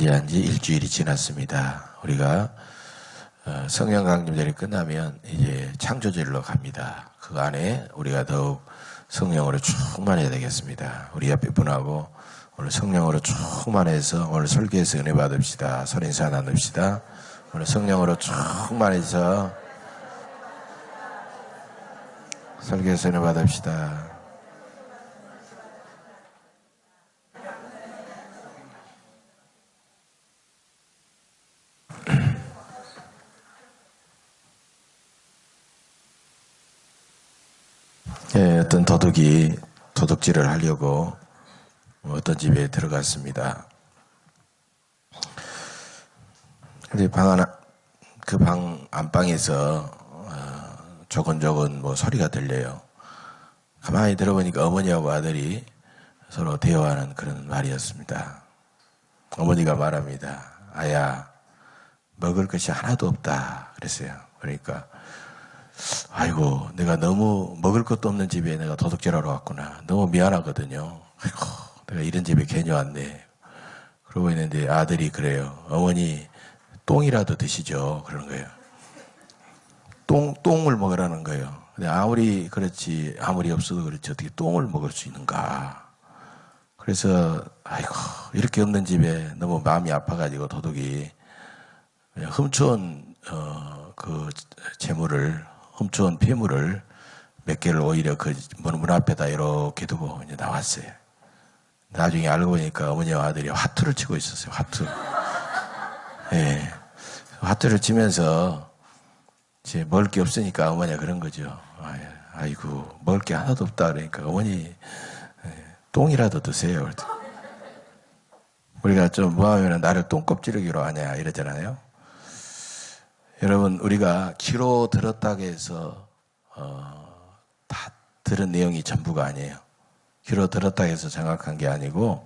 맞이한 지 일주일이 지났습니다. 우리가 성령 강림절이 끝나면 이제 창조절로 갑니다. 그 안에 우리가 더욱 성령으로 충만해야 되겠습니다. 우리 옆에 분하고 오늘 성령으로 충만해서 오늘 설교에서 은혜 받읍시다. 선인사 나눕시다. 오늘 성령으로 충만해서 설교에서 은혜 받읍시다. 예, 어떤 도둑이 도둑질을 하려고 어떤 집에 들어갔습니다. 근데 그 방 안방에서 조곤조곤 뭐 소리가 들려요. 가만히 들어보니까 어머니하고 아들이 서로 대화하는 그런 말이었습니다. 어머니가 말합니다. 아야, 먹을 것이 하나도 없다 그랬어요. 그러니까 아이고, 내가 너무 먹을 것도 없는 집에 내가 도둑질하러 왔구나. 너무 미안하거든요. 아이고, 내가 이런 집에 괜히 왔네. 그러고 있는데 아들이 그래요. 어머니, 똥이라도 드시죠. 그러는 거예요. 똥을 먹으라는 거예요. 근데 아무리 그렇지, 아무리 없어도 그렇지, 어떻게 똥을 먹을 수 있는가. 그래서, 아이고, 이렇게 없는 집에 너무 마음이 아파가지고 도둑이 훔쳐온, 그 재물을, 훔쳐온 폐물을 몇 개를 오히려 그 문 앞에다 이렇게 두고 이제 나왔어요. 나중에 알고 보니까 어머니와 아들이 화투를 치고 있었어요. 화투. 예. 화투를 치면서 이제 먹을 게 없으니까 어머니가 그런 거죠. 아이고, 먹을 게 하나도 없다. 그러니까 어머니, 똥이라도 드세요. 우리가 좀 뭐 하면 나를 똥껍질이기로 하냐 이러잖아요. 여러분, 우리가 귀로 들었다고 해서 다 들은 내용이 전부가 아니에요. 귀로 들었다고 해서 정확한 게 아니고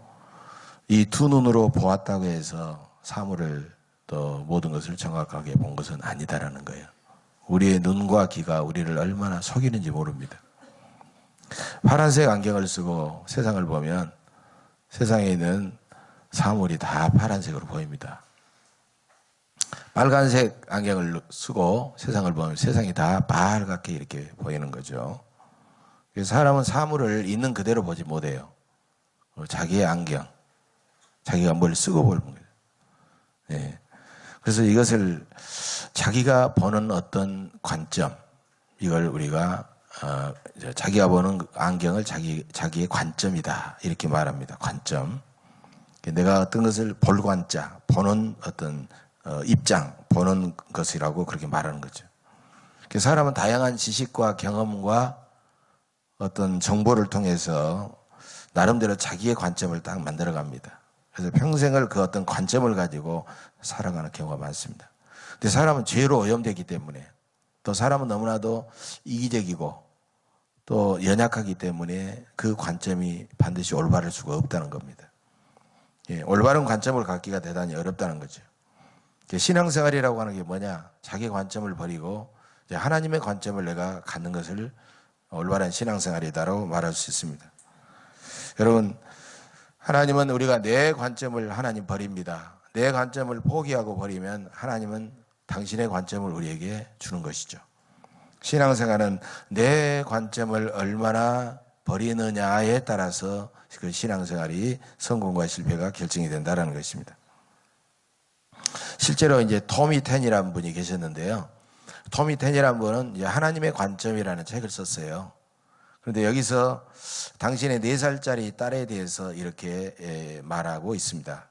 이 두 눈으로 보았다고 해서 사물을 또 모든 것을 정확하게 본 것은 아니다라는 거예요. 우리의 눈과 귀가 우리를 얼마나 속이는지 모릅니다. 파란색 안경을 쓰고 세상을 보면 세상에 있는 사물이 다 파란색으로 보입니다. 빨간색 안경을 쓰고 세상을 보면 세상이 다 빨갛게 이렇게 보이는 거죠. 그래서 사람은 사물을 있는 그대로 보지 못해요. 자기의 안경, 자기가 뭘 쓰고 보는 거예요. 네. 그래서 이것을 자기가 보는 어떤 관점, 이걸 우리가 자기가 보는 안경을 자기의 관점이다 이렇게 말합니다. 관점. 내가 어떤 것을 볼 관자, 보는 어떤 입장, 보는 것이라고 그렇게 말하는 거죠. 사람은 다양한 지식과 경험과 어떤 정보를 통해서 나름대로 자기의 관점을 딱 만들어 갑니다. 그래서 평생을 그 어떤 관점을 가지고 살아가는 경우가 많습니다. 근데 사람은 죄로 오염되기 때문에 또 사람은 너무나도 이기적이고 또 연약하기 때문에 그 관점이 반드시 올바를 수가 없다는 겁니다. 예, 올바른 관점을 갖기가 대단히 어렵다는 거죠. 신앙생활이라고 하는 게 뭐냐? 자기 관점을 버리고 이제 하나님의 관점을 내가 갖는 것을 올바른 신앙생활이다라고 말할 수 있습니다. 여러분, 하나님은 우리가 내 관점을 하나님 버립니다. 내 관점을 포기하고 버리면 하나님은 당신의 관점을 우리에게 주는 것이죠. 신앙생활은 내 관점을 얼마나 버리느냐에 따라서 그 신앙생활이 성공과 실패가 결정이 된다는 것입니다. 실제로 이제 토미 텐이라는 분이 계셨는데요. 토미 텐이라는 분은 이제 하나님의 관점이라는 책을 썼어요. 그런데 여기서 당신의 4살짜리 딸에 대해서 이렇게 말하고 있습니다.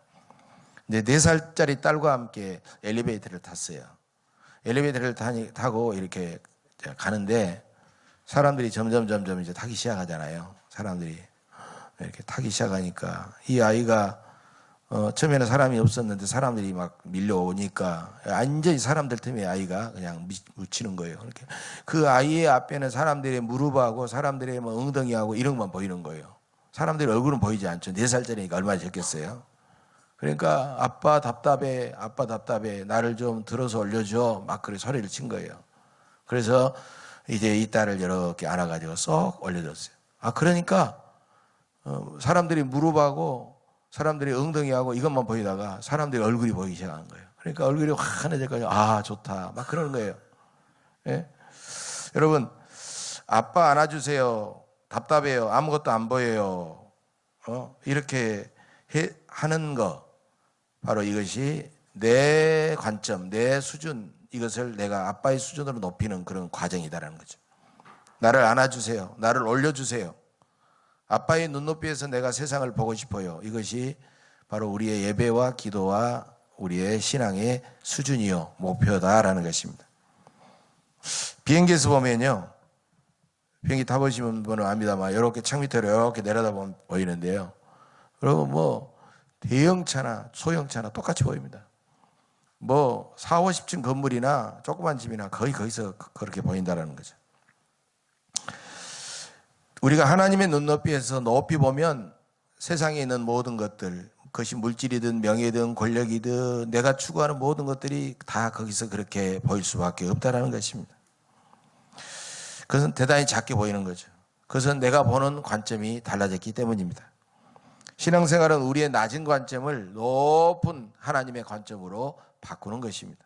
이제 4살짜리 딸과 함께 엘리베이터를 탔어요. 엘리베이터를 타고 이렇게 가는데 사람들이 점점 이제 타기 시작하잖아요. 사람들이 이렇게 타기 시작하니까 이 아이가 처음에는 사람이 없었는데 사람들이 막 밀려오니까 완전히 사람들 틈에 아이가 그냥 묻히는 거예요. 그렇게 그 아이의 앞에는 사람들의 무릎하고 사람들의 뭐 엉덩이하고 이런 것만 보이는 거예요. 사람들의 얼굴은 보이지 않죠. 4살짜리니까 얼마나 적겠어요. 그러니까 아빠 답답해, 나를 좀 들어서 올려줘. 막 그렇게 소리를 친 거예요. 그래서 이제 이 딸을 이렇게 안아가지고 쏙 올려줬어요. 그러니까 사람들이 무릎하고 사람들이 엉덩이하고 이것만 보이다가 사람들이 얼굴이 보이기 시작한 거예요. 그러니까 얼굴이 환해져가지고 아 좋다 막 그러는 거예요. 예? 여러분 아빠 안아주세요. 답답해요. 아무것도 안 보여요. 이렇게 하는 거 바로 이것이 내 관점, 내 수준 이것을 내가 아빠의 수준으로 높이는 그런 과정이다라는 거죠. 나를 안아주세요. 나를 올려주세요. 아빠의 눈높이에서 내가 세상을 보고 싶어요. 이것이 바로 우리의 예배와 기도와 우리의 신앙의 수준이요 목표다라는 것입니다. 비행기에서 보면요, 비행기 타보시는 분은 압니다만 이렇게 창 밑으로 이렇게 내려다보면 보이는데요. 여러분 뭐 대형차나 소형차나 똑같이 보입니다. 뭐 4, 50층 건물이나 조그만 집이나 거기서 그렇게 보인다는 거죠. 우리가 하나님의 눈높이에서 높이 보면 세상에 있는 모든 것들, 그것이 물질이든 명예든 권력이든 내가 추구하는 모든 것들이 다 거기서 그렇게 보일 수밖에 없다는 것입니다. 그것은 대단히 작게 보이는 거죠. 그것은 내가 보는 관점이 달라졌기 때문입니다. 신앙생활은 우리의 낮은 관점을 높은 하나님의 관점으로 바꾸는 것입니다.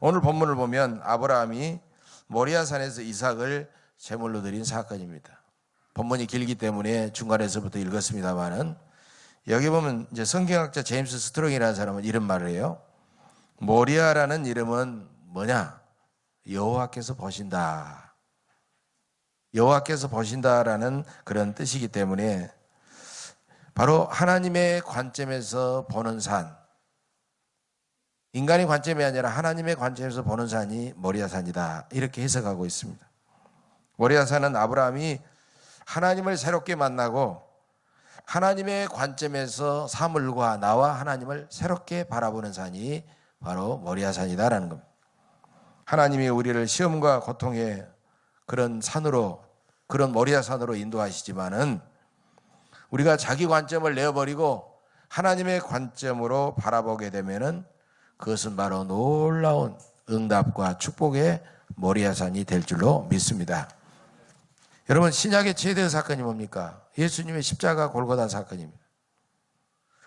오늘 본문을 보면 아브라함이 모리아산에서 이삭을 제물로 드린 사건입니다. 본문이 길기 때문에 중간에서부터 읽었습니다만은 여기 보면 이제 성경학자 제임스 스트롱이라는 사람은 이런 말을 해요. 모리아라는 이름은 뭐냐? 여호와께서 보신다. 여호와께서 보신다라는 그런 뜻이기 때문에 바로 하나님의 관점에서 보는 산, 인간의 관점이 아니라 하나님의 관점에서 보는 산이 모리아산이다. 이렇게 해석하고 있습니다. 모리아산은 아브라함이 하나님을 새롭게 만나고 하나님의 관점에서 사물과 나와 하나님을 새롭게 바라보는 산이 바로 모리아산이다라는 겁니다. 하나님이 우리를 시험과 고통의 그런 산으로, 그런 모리아산으로 인도하시지만은 우리가 자기 관점을 내어버리고 하나님의 관점으로 바라보게 되면은 그것은 바로 놀라운 응답과 축복의 모리아산이 될 줄로 믿습니다. 여러분 신약의 최대의 사건이 뭡니까? 예수님의 십자가 골고다 사건입니다.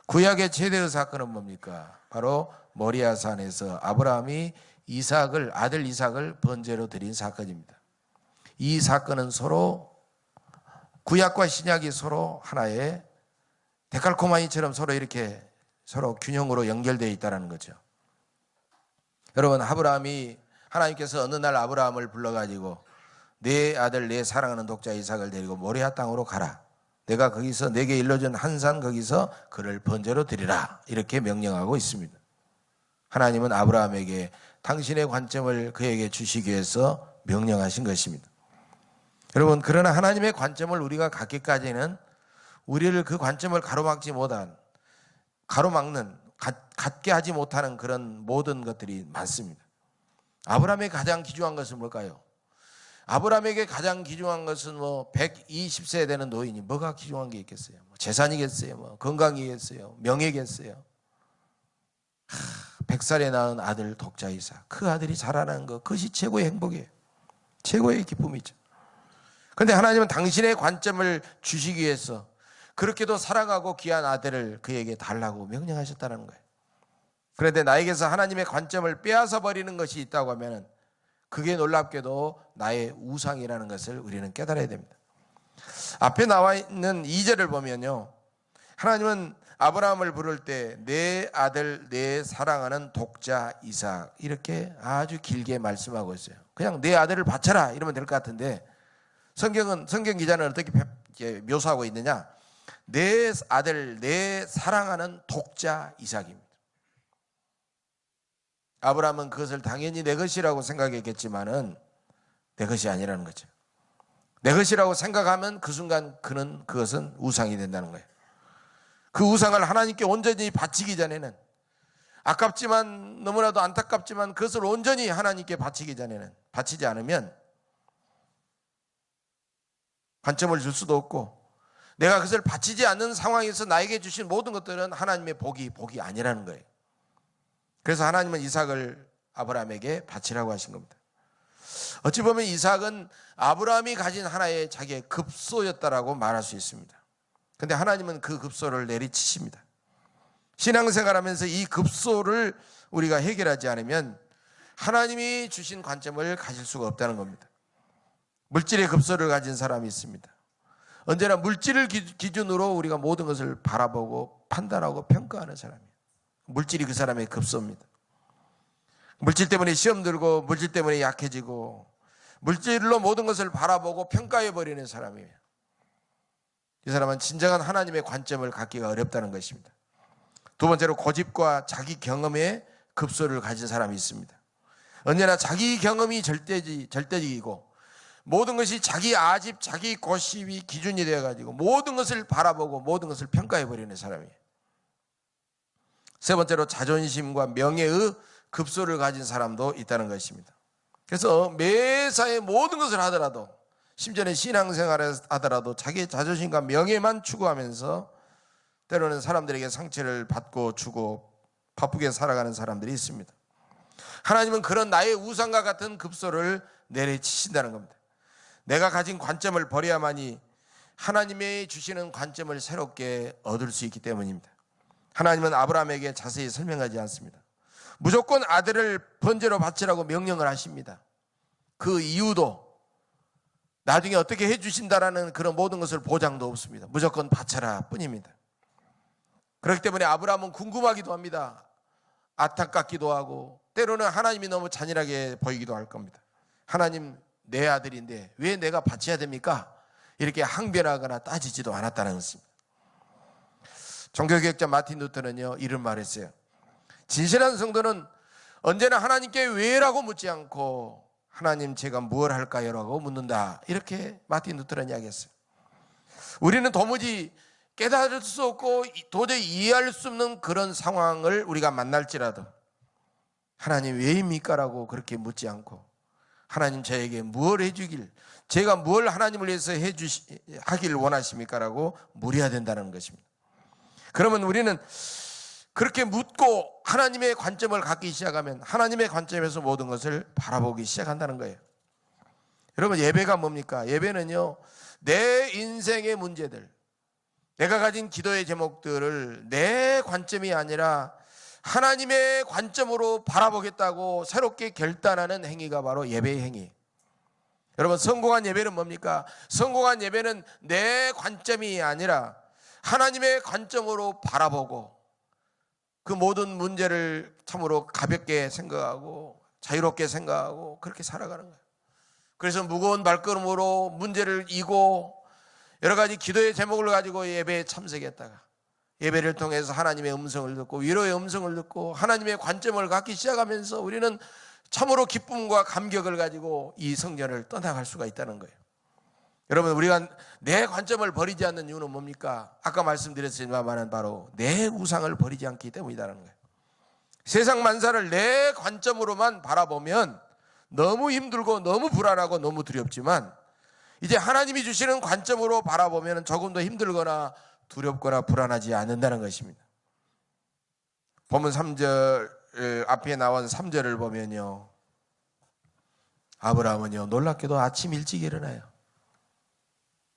구약의 최대의 사건은 뭡니까? 바로 모리아산에서 아브라함이 아들 이삭을 번제로 드린 사건입니다. 이 사건은 서로 구약과 신약이 서로 하나의 데칼코마니처럼 서로 이렇게 서로 균형으로 연결되어 있다는 거죠. 여러분 하나님께서 어느 날 아브라함을 불러가지고 내 아들 내 사랑하는 독자 이삭을 데리고 모리아 땅으로 가라. 내가 거기서 내게 일러준 한 산 거기서 그를 번제로 드리라. 이렇게 명령하고 있습니다. 하나님은 아브라함에게 당신의 관점을 그에게 주시기 위해서 명령하신 것입니다. 여러분 그러나 하나님의 관점을 우리가 갖기까지는 우리를 그 관점을 갖게 하지 못하는 그런 모든 것들이 많습니다. 아브라함의 가장 귀중한 것은 뭘까요? 아브라함에게 가장 귀중한 것은 120세 되는 노인이 뭐가 귀중한 게 있겠어요? 재산이겠어요? 건강이겠어요? 명예겠어요? 100살에 낳은 아들 독자 이삭, 그 아들이 자라나는 것, 그것이 최고의 행복이에요. 최고의 기쁨이죠. 그런데 하나님은 당신의 관점을 주시기 위해서 그렇게도 사랑하고 귀한 아들을 그에게 달라고 명령하셨다는 거예요. 그런데 나에게서 하나님의 관점을 빼앗아 버리는 것이 있다고 하면 그게 놀랍게도 나의 우상이라는 것을 우리는 깨달아야 됩니다. 앞에 나와 있는 2절을 보면요, 하나님은 아브라함을 부를 때 내 아들 내 사랑하는 독자 이삭 이렇게 아주 길게 말씀하고 있어요. 그냥 내 아들을 바쳐라 이러면 될 것 같은데 성경 기자는 어떻게 묘사하고 있느냐? 내 아들 내 사랑하는 독자 이삭입니다. 아브라함은 그것을 당연히 내 것이라고 생각했겠지만은 내 것이 아니라는 거죠. 내 것이라고 생각하면 그 순간 그것은 우상이 된다는 거예요. 그 우상을 하나님께 온전히 바치기 전에는, 아깝지만 너무나도 안타깝지만 그것을 온전히 하나님께 바치지 않으면 관점을 줄 수도 없고, 내가 그것을 바치지 않는 상황에서 나에게 주신 모든 것들은 하나님의 복이 아니라는 거예요. 그래서 하나님은 이삭을 아브라함에게 바치라고 하신 겁니다. 어찌 보면 이삭은 아브라함이 가진 하나의 자기의 급소였다라고 말할 수 있습니다. 근데 하나님은 그 급소를 내리치십니다. 신앙생활하면서 이 급소를 우리가 해결하지 않으면 하나님이 주신 관점을 가질 수가 없다는 겁니다. 물질의 급소를 가진 사람이 있습니다. 언제나 물질을 기준으로 우리가 모든 것을 바라보고 판단하고 평가하는 사람이에요. 물질이 그 사람의 급소입니다. 물질 때문에 시험 들고 물질 때문에 약해지고 물질로 모든 것을 바라보고 평가해버리는 사람이에요. 이 사람은 진정한 하나님의 관점을 갖기가 어렵다는 것입니다. 두 번째로 고집과 자기 경험에 급소를 가진 사람이 있습니다. 언제나 자기 경험이 절대적이고 모든 것이 자기 아집, 자기 고집이 기준이 되어가지고 모든 것을 바라보고 모든 것을 평가해버리는 사람이에요. 세 번째로 자존심과 명예의 급소를 가진 사람도 있다는 것입니다. 그래서 매사에 모든 것을 하더라도 심지어는 신앙생활을 하더라도 자기의 자존심과 명예만 추구하면서 때로는 사람들에게 상처를 받고 주고 바쁘게 살아가는 사람들이 있습니다. 하나님은 그런 나의 우상과 같은 급소를 내리치신다는 겁니다. 내가 가진 관점을 버려야만이 하나님의 주시는 관점을 새롭게 얻을 수 있기 때문입니다. 하나님은 아브라함에게 자세히 설명하지 않습니다. 무조건 아들을 번제로 바치라고 명령을 하십니다. 그 이유도 나중에 어떻게 해주신다라는 그런 모든 것을 보장도 없습니다. 무조건 바쳐라 뿐입니다. 그렇기 때문에 아브라함은 궁금하기도 합니다. 안타깝기도 하고 때로는 하나님이 너무 잔인하게 보이기도 할 겁니다. 하나님, 내 아들인데 왜 내가 바쳐야 됩니까? 이렇게 항변하거나 따지지도 않았다는 것입니다. 종교개혁자 마틴 루터는요, 이런 말을 했어요. 진실한 성도는 언제나 하나님께 왜라고 묻지 않고 하나님, 제가 무엇을 할까요? 라고 묻는다. 이렇게 마틴 루터는 이야기했어요. 우리는 도무지 깨달을 수 없고 도저히 이해할 수 없는 그런 상황을 우리가 만날지라도 하나님 왜입니까? 라고 그렇게 묻지 않고 하나님, 저에게 무엇을 해주길, 제가 뭘 하나님을 위해서 하길 원하십니까? 라고 물어야 된다는 것입니다. 그러면 우리는 그렇게 묻고 하나님의 관점을 갖기 시작하면 하나님의 관점에서 모든 것을 바라보기 시작한다는 거예요. 여러분, 예배가 뭡니까? 예배는요, 내 인생의 문제들, 내가 가진 기도의 제목들을 내 관점이 아니라 하나님의 관점으로 바라보겠다고 새롭게 결단하는 행위가 바로 예배의 행위. 여러분, 성공한 예배는 뭡니까? 성공한 예배는 내 관점이 아니라 하나님의 관점으로 바라보고 그 모든 문제를 참으로 가볍게 생각하고 자유롭게 생각하고 그렇게 살아가는 거예요. 그래서 무거운 발걸음으로 문제를 이고 여러 가지 기도의 제목을 가지고 예배에 참석했다가 예배를 통해서 하나님의 음성을 듣고 위로의 음성을 듣고 하나님의 관점을 갖기 시작하면서 우리는 참으로 기쁨과 감격을 가지고 이 성전을 떠나갈 수가 있다는 거예요. 여러분, 우리가 내 관점을 버리지 않는 이유는 뭡니까? 아까 말씀드렸지만 바로 내 우상을 버리지 않기 때문이라는 거예요. 세상 만사를 내 관점으로만 바라보면 너무 힘들고 너무 불안하고 너무 두렵지만 이제 하나님이 주시는 관점으로 바라보면 조금 더 힘들거나 두렵거나 불안하지 않는다는 것입니다. 본문 3절 앞에 나온 3절을 보면요, 아브라함은요 놀랍게도 아침 일찍 일어나요.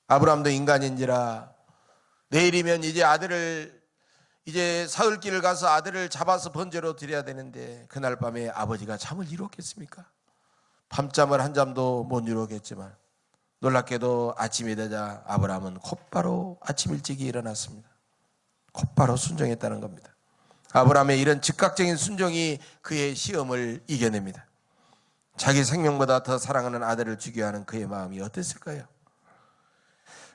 아브라함도 인간인지라 내일이면 이제 사흘길을 가서 아들을 잡아서 번제로 드려야 되는데 그날 밤에 아버지가 잠을 이뤘겠습니까? 밤잠을 한 잠도 못 이루겠지만 놀랍게도 아침이 되자 아브라함은 곧바로 아침 일찍이 일어났습니다. 곧바로 순종했다는 겁니다. 아브라함의 이런 즉각적인 순종이 그의 시험을 이겨냅니다. 자기 생명보다 더 사랑하는 아들을 죽여야 하는 그의 마음이 어땠을까요?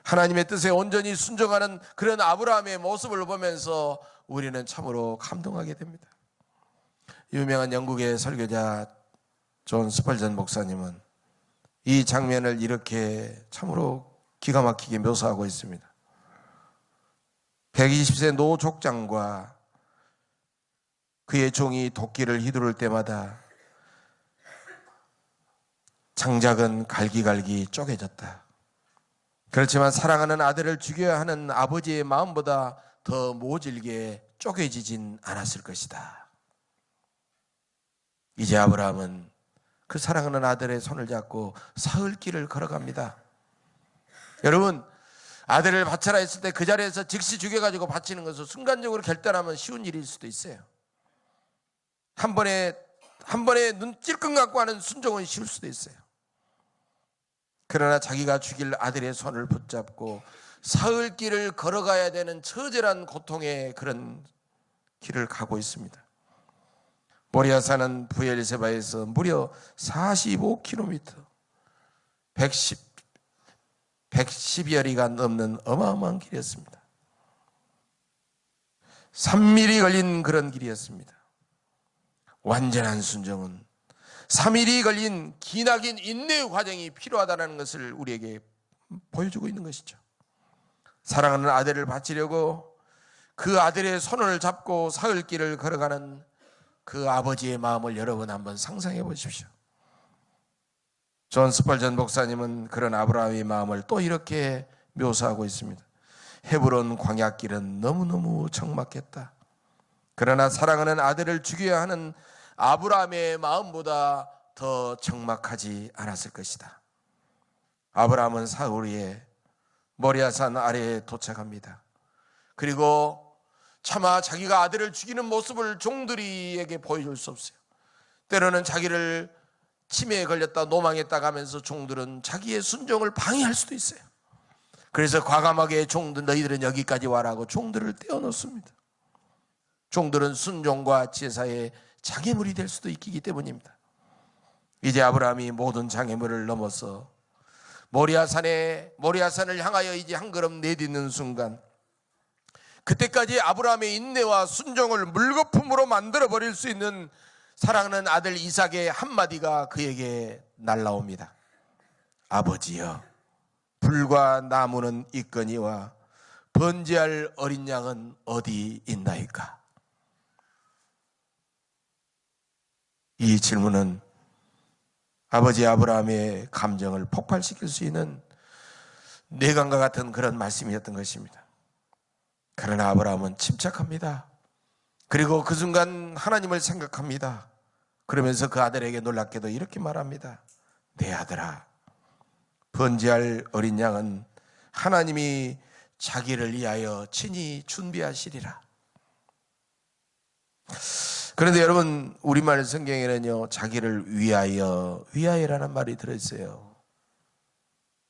하나님의 뜻에 온전히 순종하는 그런 아브라함의 모습을 보면서 우리는 참으로 감동하게 됩니다. 유명한 영국의 설교자 존 스펄전 목사님은 이 장면을 이렇게 참으로 기가 막히게 묘사하고 있습니다. 120세 노 족장과 그의 종이 도끼를 휘두를 때마다 장작은 갈기갈기 쪼개졌다. 그렇지만 사랑하는 아들을 죽여야 하는 아버지의 마음보다 더 모질게 쪼개지진 않았을 것이다. 이제 아브라함은 그 사랑하는 아들의 손을 잡고 사흘길을 걸어갑니다. 여러분, 아들을 바쳐라 했을 때 그 자리에서 즉시 죽여가지고 바치는 것을 순간적으로 결단하면 쉬운 일일 수도 있어요. 한 번에 눈 찔끔 감고 하는 순종은 쉬울 수도 있어요. 그러나 자기가 죽일 아들의 손을 붙잡고 사흘 길을 걸어가야 되는 처절한 고통의 그런 길을 가고 있습니다. 모리아산은 브엘세바에서 무려 45km 110여리가 넘는 어마어마한 길이었습니다. 3일이 걸린 그런 길이었습니다. 완전한 순종은 3일이 걸린 기나긴 인내의 과정이 필요하다는 것을 우리에게 보여주고 있는 것이죠. 사랑하는 아들을 바치려고 그 아들의 손을 잡고 사흘길을 걸어가는 그 아버지의 마음을 여러분 한번 상상해 보십시오. 존 스펄전 목사님은 그런 아브라함의 마음을 또 이렇게 묘사하고 있습니다. 헤브론 광야길은 너무너무 적막했다. 그러나 사랑하는 아들을 죽여야 하는 아브라함의 마음보다 더 적막하지 않았을 것이다. 아브라함은 사흘 후에 모리아산 아래에 도착합니다. 그리고 차마 자기가 아들을 죽이는 모습을 종들이에게 보여줄 수 없어요. 때로는 자기를 치매에 걸렸다 노망했다 하면서 종들은 자기의 순종을 방해할 수도 있어요. 그래서 과감하게 종들 너희들은 여기까지 와라고 종들을 떼어놓습니다. 종들은 순종과 제사의 장애물이 될 수도 있기 때문입니다. 이제 아브라함이 모든 장애물을 넘어서 모리아산을 향하여 이제 한 걸음 내딛는 순간, 그때까지 아브라함의 인내와 순종을 물거품으로 만들어버릴 수 있는 사랑하는 아들 이삭의 한마디가 그에게 날라옵니다. 아버지여, 불과 나무는 있거니와 번제할 어린 양은 어디 있나이까? 이 질문은 아버지 아브라함의 감정을 폭발시킬 수 있는 뇌관과 같은 그런 말씀이었던 것입니다. 그러나 아브라함은 침착합니다. 그리고 그 순간 하나님을 생각합니다. 그러면서 그 아들에게 놀랍게도 이렇게 말합니다. 내 아들아, 번제할 어린 양은 하나님이 자기를 위하여 친히 준비하시리라. 그런데 여러분, 우리말 성경에는요, 자기를 위하여라는 말이 들어있어요.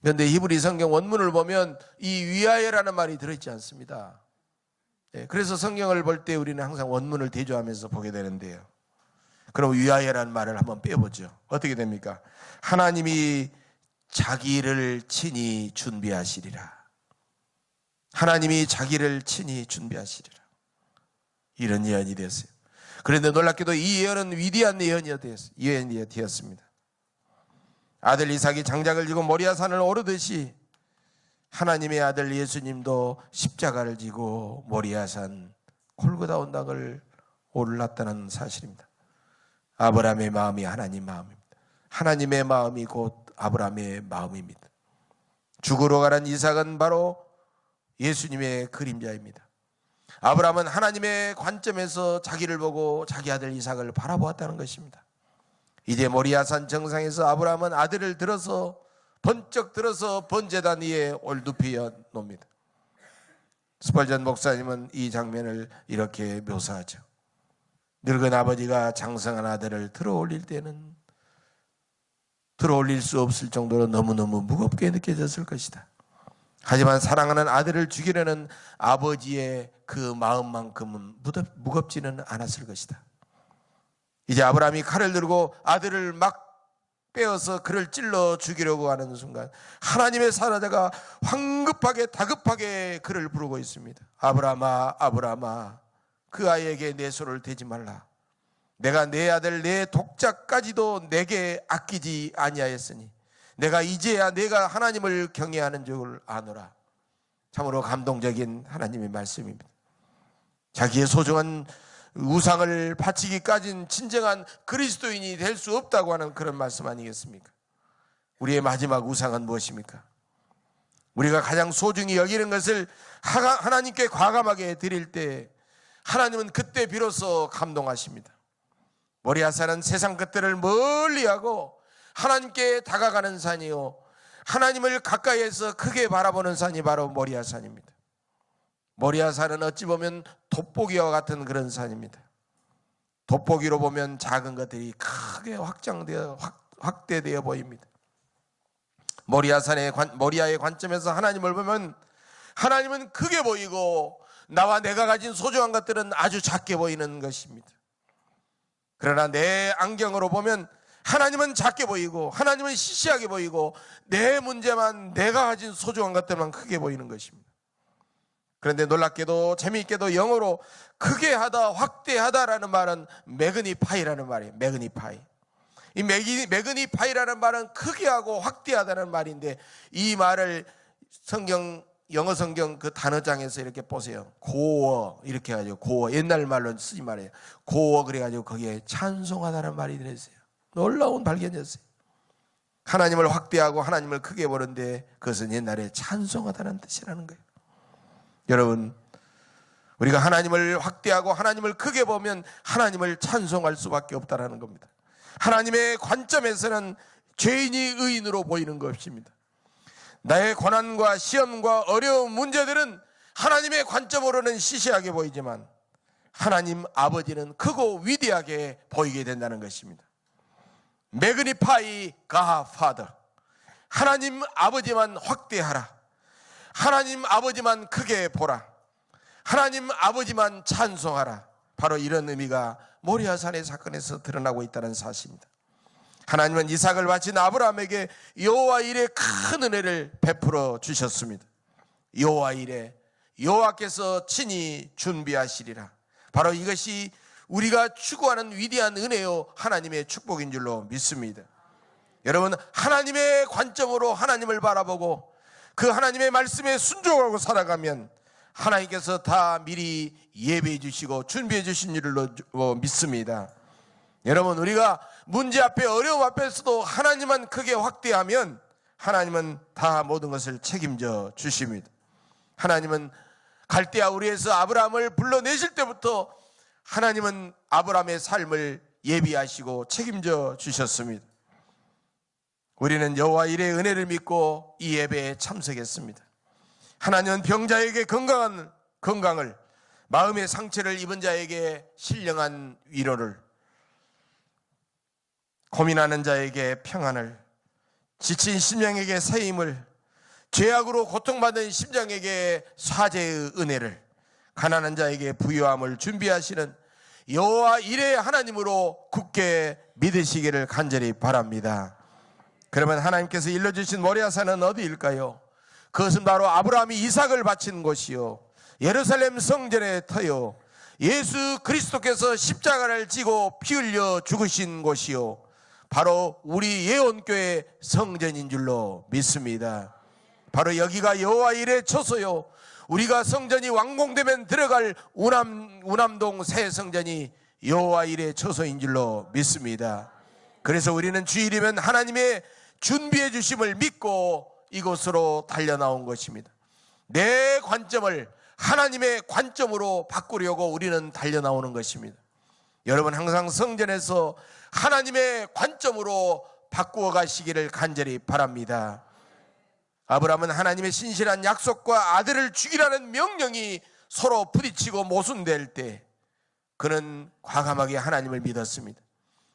그런데 히브리 성경 원문을 보면 이 위하여라는 말이 들어있지 않습니다. 그래서 성경을 볼 때 우리는 항상 원문을 대조하면서 보게 되는데요. 그럼 위하여라는 말을 한번 빼보죠. 어떻게 됩니까? 하나님이 자기를 친히 준비하시리라. 하나님이 자기를 친히 준비하시리라. 이런 예언이 되었어요. 그런데 놀랍게도 이 예언은 위대한 예언이 되었습니다. 아들 이삭이 장작을 지고 모리아산을 오르듯이 하나님의 아들 예수님도 십자가를 지고 모리아산 골고다 언덕을 올랐다는 사실입니다. 아브라함의 마음이 하나님 마음입니다. 하나님의 마음이 곧 아브라함의 마음입니다. 죽으러 가는 이삭은 바로 예수님의 그림자입니다. 아브라함은 하나님의 관점에서 자기를 보고 자기 아들 이삭을 바라보았다는 것입니다. 이제 모리아산 정상에서 아브라함은 아들을 번쩍 들어서 번제단 위에 올눕혀 놓습니다. 스펄전 목사님은 이 장면을 이렇게 묘사하죠. 늙은 아버지가 장성한 아들을 들어올릴 때는 들어올릴 수 없을 정도로 너무너무 무겁게 느껴졌을 것이다. 하지만 사랑하는 아들을 죽이려는 아버지의 그 마음만큼은 무겁지는 않았을 것이다. 이제 아브라함이 칼을 들고 아들을 막 빼어서 그를 찔러 죽이려고 하는 순간 하나님의 사자가 황급하게 다급하게 그를 부르고 있습니다. 아브라함아, 아브라함아, 그 아이에게 내 손을 대지 말라. 내가 내 아들 내 독자까지도 내게 아끼지 아니하였으니 내가 이제야 내가 하나님을 경외하는 줄 아노라. 참으로 감동적인 하나님의 말씀입니다. 자기의 소중한 우상을 바치기까지는 진정한 그리스도인이 될 수 없다고 하는 그런 말씀 아니겠습니까? 우리의 마지막 우상은 무엇입니까? 우리가 가장 소중히 여기는 것을 하나님께 과감하게 드릴 때 하나님은 그때 비로소 감동하십니다. 모리아산은 세상 것들을 멀리하고 하나님께 다가가는 산이요, 하나님을 가까이에서 크게 바라보는 산이 바로 모리아산입니다. 모리아산은 어찌 보면 돋보기와 같은 그런 산입니다. 돋보기로 보면 작은 것들이 크게 확대되어 보입니다. 모리아의 관점에서 하나님을 보면 하나님은 크게 보이고 나와 내가 가진 소중한 것들은 아주 작게 보이는 것입니다. 그러나 내 안경으로 보면 하나님은 작게 보이고 하나님은 시시하게 보이고 내 문제만, 내가 가진 소중한 것들만 크게 보이는 것입니다. 그런데 놀랍게도 재미있게도 영어로 크게 하다, 확대하다라는 말은 매그니파이라는 말이에요. 매그니파이. 이 매그니파이라는 말은 크게 하고 확대하다는 말인데, 이 말을 영어 성경 그 단어장에서 이렇게 보세요. 고어 이렇게 해가지고, 고어 옛날 말로 쓰지 말이에요. 고어 그래가지고 거기에 찬송하다는 말이 들어있어요. 놀라운 발견이었어요. 하나님을 확대하고 하나님을 크게 보는데 그것은 옛날에 찬송하다는 뜻이라는 거예요. 여러분, 우리가 하나님을 확대하고 하나님을 크게 보면 하나님을 찬송할 수밖에 없다는 겁니다. 하나님의 관점에서는 죄인이 의인으로 보이는 것입니다. 나의 고난과 시험과 어려운 문제들은 하나님의 관점으로는 시시하게 보이지만 하나님 아버지는 크고 위대하게 보이게 된다는 것입니다. 매그니파이 가 파더, 하나님 아버지만 확대하라, 하나님 아버지만 크게 보라, 하나님 아버지만 찬송하라. 바로 이런 의미가 모리아산의 사건에서 드러나고 있다는 사실입니다. 하나님은 이삭을 바친 아브라함에게 여호와 일에 큰 은혜를 베풀어 주셨습니다. 여호와 일에 여호와께서 친히 준비하시리라. 바로 이것이 우리가 추구하는 위대한 은혜요 하나님의 축복인 줄로 믿습니다. 여러분, 하나님의 관점으로 하나님을 바라보고 그 하나님의 말씀에 순종하고 살아가면 하나님께서 다 미리 예배해 주시고 준비해 주신 줄로 믿습니다. 여러분, 우리가 문제 앞에, 어려움 앞에서도 하나님만 크게 확대하면 하나님은 다 모든 것을 책임져 주십니다. 하나님은 갈대아 우리에서 아브라함을 불러내실 때부터 하나님은 아브라함의 삶을 예비하시고 책임져 주셨습니다. 우리는 여호와 일의 은혜를 믿고 이 예배에 참석했습니다. 하나님은 병자에게 건강을, 마음의 상처를 입은 자에게 신령한 위로를, 고민하는 자에게 평안을, 지친 심령에게 새 힘을, 죄악으로 고통받은 심령에게 사죄의 은혜를, 가난한 자에게 부유함을 준비하시는 여호와 일의 하나님으로 굳게 믿으시기를 간절히 바랍니다. 그러면 하나님께서 일러주신 모리아산은 어디일까요? 그것은 바로 아브라함이 이삭을 바친 곳이요, 예루살렘 성전의 터요, 예수 그리스도께서 십자가를 지고 피 흘려 죽으신 곳이요, 바로 우리 예언교회 성전인 줄로 믿습니다. 바로 여기가 여호와 일의 처소요, 우리가 성전이 완공되면 들어갈 우남동 새 성전이 여호와 일의 처소인 줄로 믿습니다. 그래서 우리는 주일이면 하나님의 준비해 주심을 믿고 이곳으로 달려나온 것입니다. 내 관점을 하나님의 관점으로 바꾸려고 우리는 달려나오는 것입니다. 여러분, 항상 성전에서 하나님의 관점으로 바꾸어 가시기를 간절히 바랍니다. 아브라함은 하나님의 신실한 약속과 아들을 죽이라는 명령이 서로 부딪히고 모순될 때 그는 과감하게 하나님을 믿었습니다.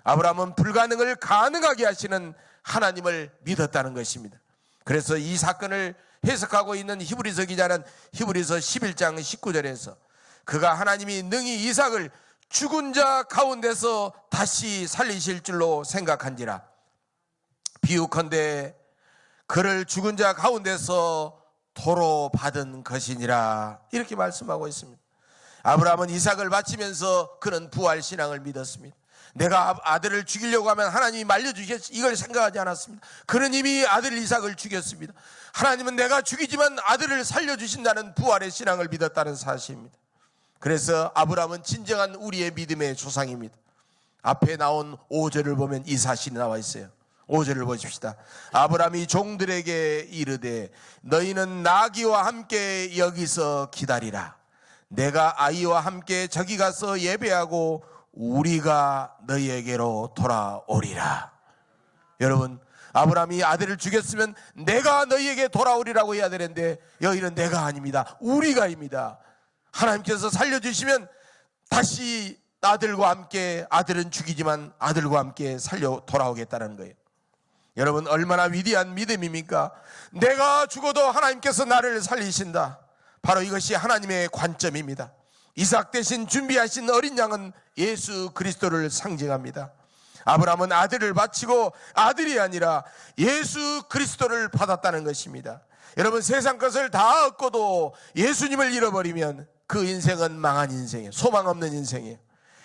아브라함은 불가능을 가능하게 하시는 하나님을 믿었다는 것입니다. 그래서 이 사건을 해석하고 있는 히브리서 기자는 히브리서 11장 19절에서 그가 하나님이 능히 이삭을 죽은 자 가운데서 다시 살리실 줄로 생각한지라, 비유컨대 그를 죽은 자 가운데서 도로 받은 것이니라, 이렇게 말씀하고 있습니다. 아브라함은 이삭을 바치면서 그는 부활신앙을 믿었습니다. 내가 아들을 죽이려고 하면 하나님이 말려주겠지, 이걸 생각하지 않았습니다. 그는 이미 아들 이삭을 죽였습니다. 하나님은 내가 죽이지만 아들을 살려주신다는 부활의 신앙을 믿었다는 사실입니다. 그래서 아브라함은 진정한 우리의 믿음의 조상입니다. 앞에 나온 5절을 보면 이 사실이 나와 있어요. 5절을 보십시다. 아브라함이 종들에게 이르되 너희는 나귀와 함께 여기서 기다리라. 내가 아이와 함께 저기 가서 예배하고 우리가 너희에게로 돌아오리라. 여러분, 아브라함이 아들을 죽였으면 내가 너희에게 돌아오리라고 해야 되는데 여기는 내가 아닙니다. 우리가입니다. 하나님께서 살려주시면 다시 아들과 함께, 아들은 죽이지만 아들과 함께 살려 돌아오겠다는 거예요. 여러분, 얼마나 위대한 믿음입니까? 내가 죽어도 하나님께서 나를 살리신다. 바로 이것이 하나님의 관점입니다. 이삭 대신 준비하신 어린 양은 예수 그리스도를 상징합니다. 아브라함은 아들을 바치고 아들이 아니라 예수 그리스도를 받았다는 것입니다. 여러분, 세상 것을 다 얻고도 예수님을 잃어버리면 그 인생은 망한 인생이에요. 소망 없는 인생이에요.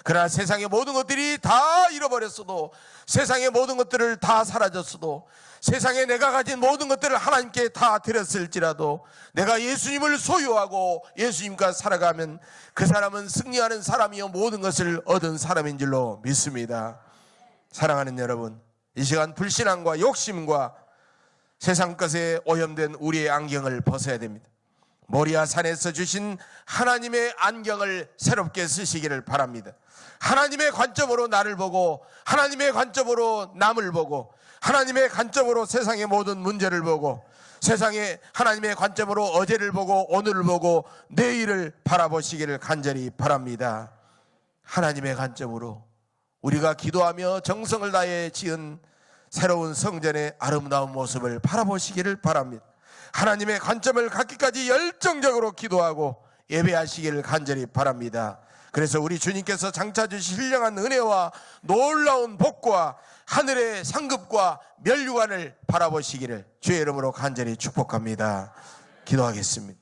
그러나 세상의 모든 것들이 다 잃어버렸어도, 세상의 모든 것들을 다 사라졌어도, 세상에 내가 가진 모든 것들을 하나님께 다 드렸을지라도 내가 예수님을 소유하고 예수님과 살아가면 그 사람은 승리하는 사람이요 모든 것을 얻은 사람인 줄로 믿습니다. 사랑하는 여러분, 이 시간 불신앙과 욕심과 세상 것에 오염된 우리의 안경을 벗어야 됩니다. 모리아 산에서 주신 하나님의 안경을 새롭게 쓰시기를 바랍니다. 하나님의 관점으로 나를 보고, 하나님의 관점으로 남을 보고, 하나님의 관점으로 세상의 모든 문제를 보고, 세상의 하나님의 관점으로 어제를 보고 오늘을 보고 내일을 바라보시기를 간절히 바랍니다. 하나님의 관점으로 우리가 기도하며 정성을 다해 지은 새로운 성전의 아름다운 모습을 바라보시기를 바랍니다. 하나님의 관점을 갖기까지 열정적으로 기도하고 예배하시기를 간절히 바랍니다. 그래서 우리 주님께서 장차 주실 신령한 은혜와 놀라운 복과 하늘의 상급과 면류관을 바라보시기를 주의 이름으로 간절히 축복합니다. 기도하겠습니다.